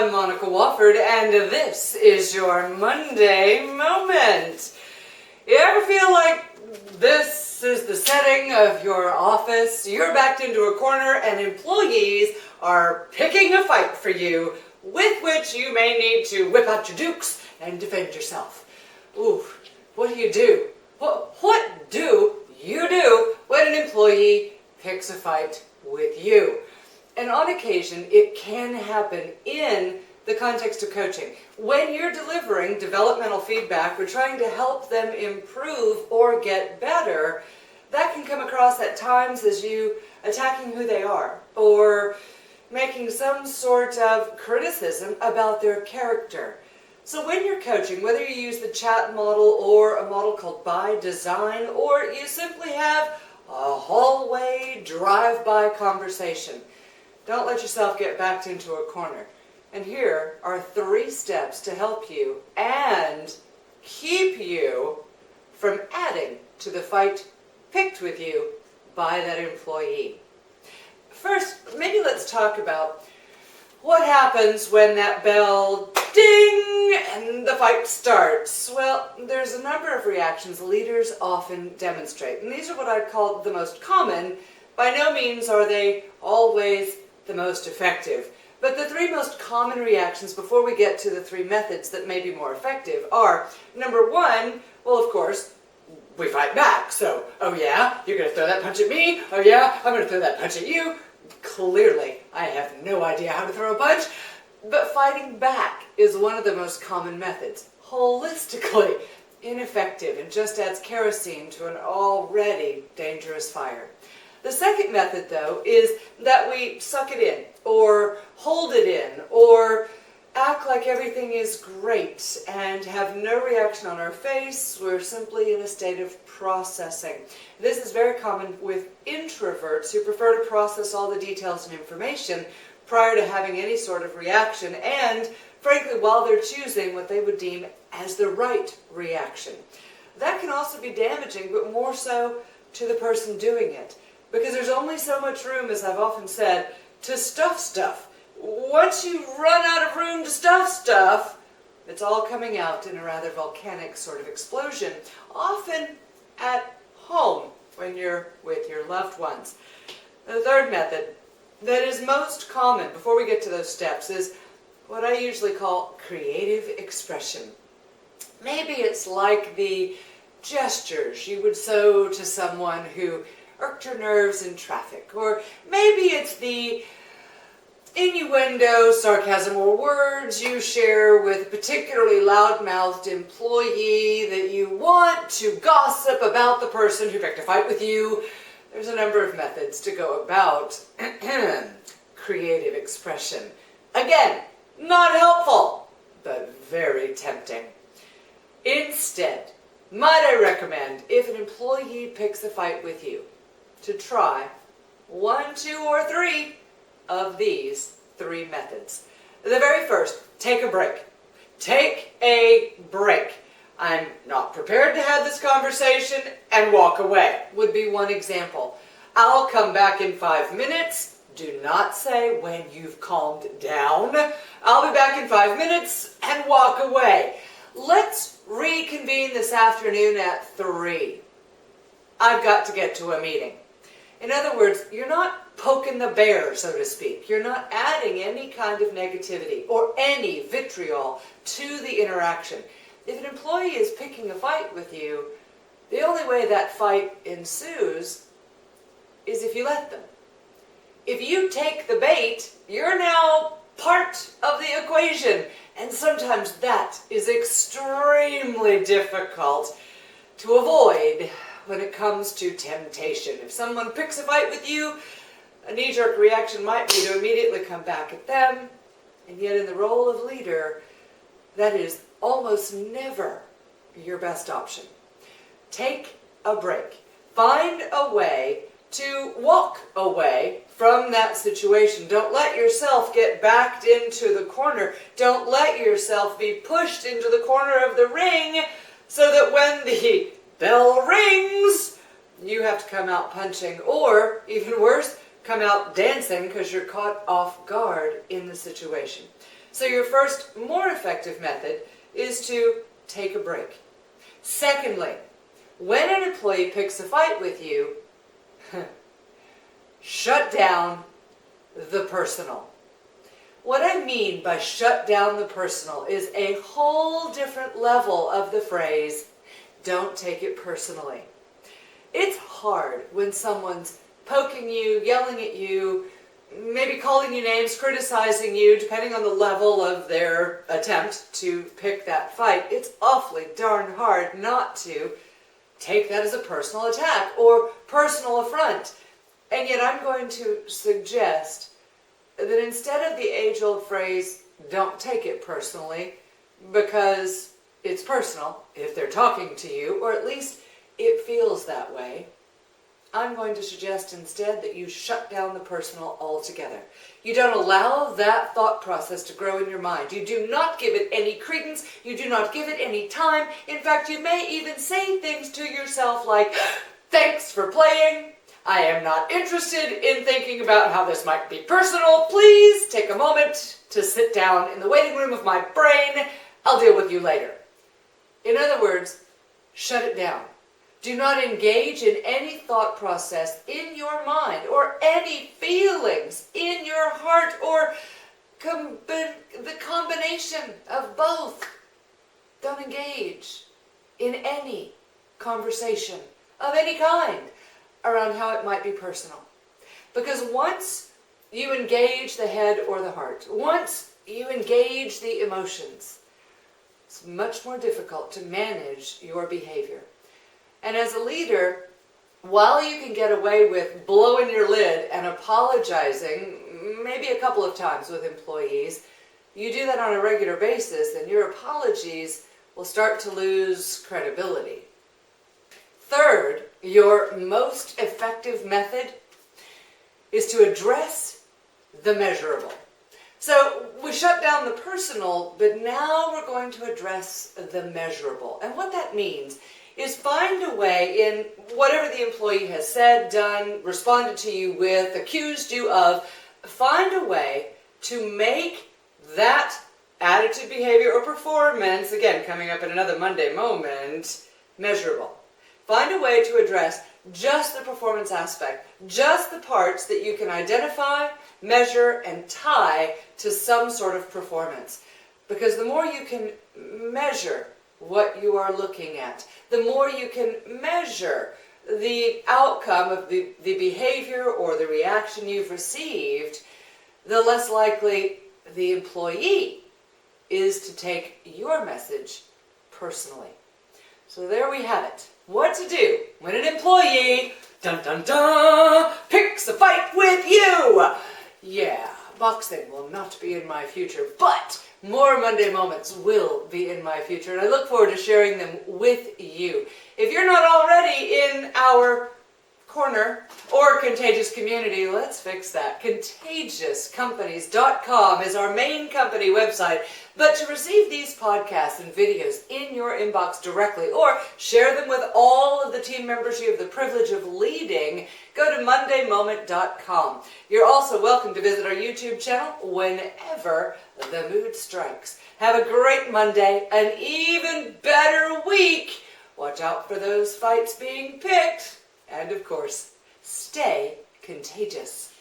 I'm Monica Wofford, and this is your Monday Moment. You ever feel like this is the setting of your office? You're backed into a corner and employees are picking a fight for you, with which you may need to whip out your dukes and defend yourself. Ooh, what do you do? What do you do when an employee picks a fight with you? And on occasion, it can happen in the context of coaching. When you're delivering developmental feedback or trying to help them improve or get better, that can come across at times as you attacking who they are or making some sort of criticism about their character. So when you're coaching, whether you use the chat model or a model called by design, or you simply have a hallway drive-by conversation, don't let yourself get backed into a corner. And here are 3 steps to help you and keep you from adding to the fight picked with you by that employee. First, maybe let's talk about what happens when that bell ding and the fight starts. Well, there's a number of reactions leaders often demonstrate, and these are what I'd call the most common. By no means are they always the most effective. But the 3 most common reactions before we get to the 3 methods that may be more effective are, number 1, well, of course, we fight back. So, oh yeah, you're going to throw that punch at me? Oh yeah, I'm going to throw that punch at you? Clearly, I have no idea how to throw a punch. But fighting back is one of the most common methods. Holistically ineffective and just adds kerosene to an already dangerous fire. The second method, though, is that we suck it in, or hold it in, or act like everything is great and have no reaction on our face. We're simply in a state of processing. This is very common with introverts who prefer to process all the details and information prior to having any sort of reaction, and, frankly, while they're choosing what they would deem as the right reaction. That can also be damaging, but more so to the person doing it. Because there's only so much room, as I've often said, to stuff stuff. Once you run out of room to stuff stuff, it's all coming out in a rather volcanic sort of explosion, often at home when you're with your loved ones. The third method that is most common, before we get to those steps, is what I usually call creative expression. Maybe it's like the gestures you would show to someone who irked your nerves in traffic, or maybe it's the innuendo, sarcasm, or words you share with a particularly loud-mouthed employee that you want to gossip about the person who picked a fight with you. There's a number of methods to go about creative expression. Again, not helpful, but very tempting. Instead, might I recommend, if an employee picks a fight with you, to try 1, 2, or 3 of these 3 methods. The very first, take a break. Take a break. I'm not prepared to have this conversation and walk away would be one example. I'll come back in 5 minutes. Do not say when you've calmed down. I'll be back in 5 minutes and walk away. Let's reconvene this afternoon at 3. I've got to get to a meeting. In other words, you're not poking the bear, so to speak. You're not adding any kind of negativity or any vitriol to the interaction. If an employee is picking a fight with you, the only way that fight ensues is if you let them. If you take the bait, you're now part of the equation. And sometimes that is extremely difficult to avoid when it comes to temptation. If someone picks a fight with you, a knee-jerk reaction might be to immediately come back at them, and yet in the role of leader, that is almost never your best option. Take a break. Find a way to walk away from that situation. Don't let yourself get backed into the corner. Don't let yourself be pushed into the corner of the ring so that when the bell rings, you have to come out punching, or even worse, come out dancing because you're caught off guard in the situation. So your first, more effective method is to take a break. Secondly, when an employee picks a fight with you, shut down the personal. What I mean by shut down the personal is a whole different level of the phrase, don't take it personally. It's hard when someone's poking you, yelling at you, maybe calling you names, criticizing you, depending on the level of their attempt to pick that fight. It's awfully darn hard not to take that as a personal attack or personal affront. And yet I'm going to suggest that instead of the age-old phrase, don't take it personally, because it's personal if they're talking to you, or at least it feels that way, I'm going to suggest instead that you shut down the personal altogether. You don't allow that thought process to grow in your mind. You do not give it any credence. You do not give it any time. In fact, you may even say things to yourself like, thanks for playing. I am not interested in thinking about how this might be personal. Please take a moment to sit down in the waiting room of my brain. I'll deal with you later. In other words, shut it down. Do not engage in any thought process in your mind or any feelings in your heart or the combination of both. Don't engage in any conversation of any kind around how it might be personal. Because once you engage the head or the heart, once you engage the emotions, it's much more difficult to manage your behavior. And as a leader, while you can get away with blowing your lid and apologizing maybe a couple of times with employees, you do that on a regular basis, and your apologies will start to lose credibility. Third, your most effective method is to address the measurable. So we shut down the personal, but now we're going to address the measurable. And what that means is find a way in whatever the employee has said, done, responded to you with, accused you of, find a way to make that attitude, behavior, or performance, again, coming up in another Monday moment, measurable. Find a way to address just the performance aspect, just the parts that you can identify, measure, and tie to some sort of performance. Because the more you can measure what you are looking at, the more you can measure the outcome of the behavior or the reaction you've received, the less likely the employee is to take your message personally. So there we have it. What to do when an employee, dun dun dun, picks a fight with you. Yeah, boxing will not be in my future, but more Monday Moments will be in my future, and I look forward to sharing them with you. If you're not already in our corner or contagious community, let's fix that. ContagiousCompanies.com is our main company website. But to receive these podcasts and videos in your inbox directly or share them with all of the team members you have the privilege of leading, go to mondaymoment.com. You're also welcome to visit our YouTube channel whenever the mood strikes. Have a great Monday, an even better week. Watch out for those fights being picked. And of course, stay contagious.